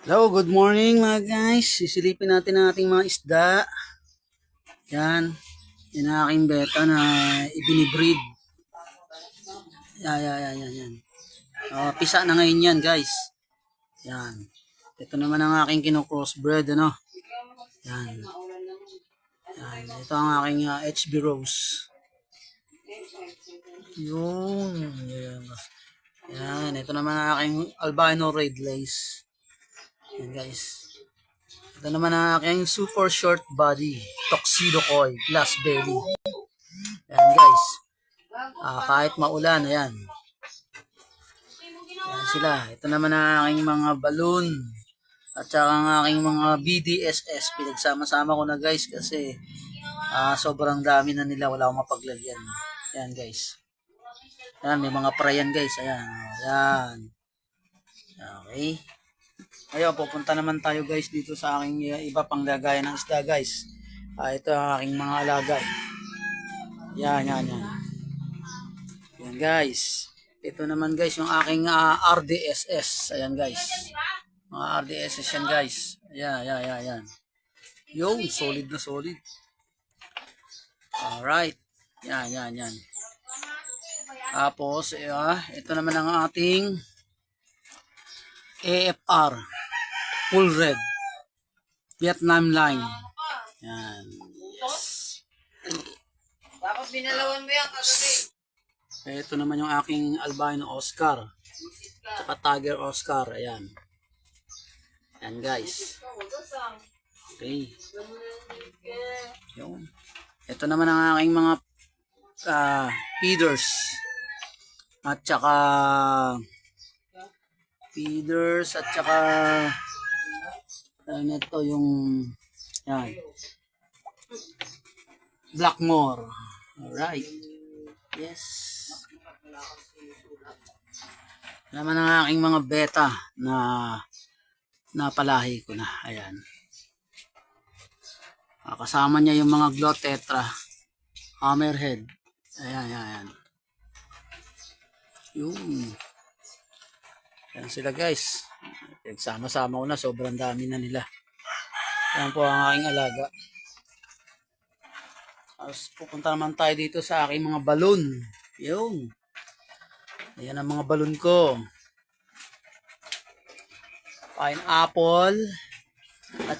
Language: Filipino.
Hello, good morning mga guys. Sisilipin natin ang ating mga isda. Yan. Yan ang aking beta na ibinibreed. Yan. Pisa na ngayon yan guys. Yan. Ito naman ang aking kino-crossbred ano. Yan. Yan. Ito ang aking HB Rose. Yun. Yan. Ito naman ang aking albino red lace. Yan guys. Ito naman ang aking super short body, tuxedo koi, glass belly. Yan guys. Kahit maulan, ayan. Yan sila. Ito naman ang aking mga balloon. At saka ang aking mga BDSS. Pinagsama-sama ko na guys kasi sobrang dami na nila. Wala akong mapaglagyan. Yan guys. Yan, may mga prayan guys. Ayan. Ayan. Okay. Ayun, pupunta naman tayo guys dito sa aking iba pang lagayan ng isda guys. Ito ang aking mga alaga. Yan. Yan guys. Ito naman guys yung aking RDSS. Ayan guys. Mga RDSS yan guys. Yan. Yung solid na solid. Alright. Yan. Tapos, ito naman ang ating AFR. Full red. Vietnam line. Yan. Yes. Dapat binalawan mo yan kasi. Ito naman yung aking albino Oscar. Tsaka tiger Oscar. Ayan. Yan guys. Okay. Yun. Ito naman ang aking mga feeders. At tsaka ito yung yan. Blackmore. Alright. Yes. Naman ang aking mga beta na napalahi ko na. Ayan. Kasama niya yung mga glow tetra. Hammerhead. Ayan. Yung. Ayan sila guys. Nagsama-sama ko na. Sobrang dami na nila. Ayan po ang aking alaga. Tapos pupunta naman tayo dito sa aking mga balon. Yun. Ayan ang mga balon ko. Pineapple. At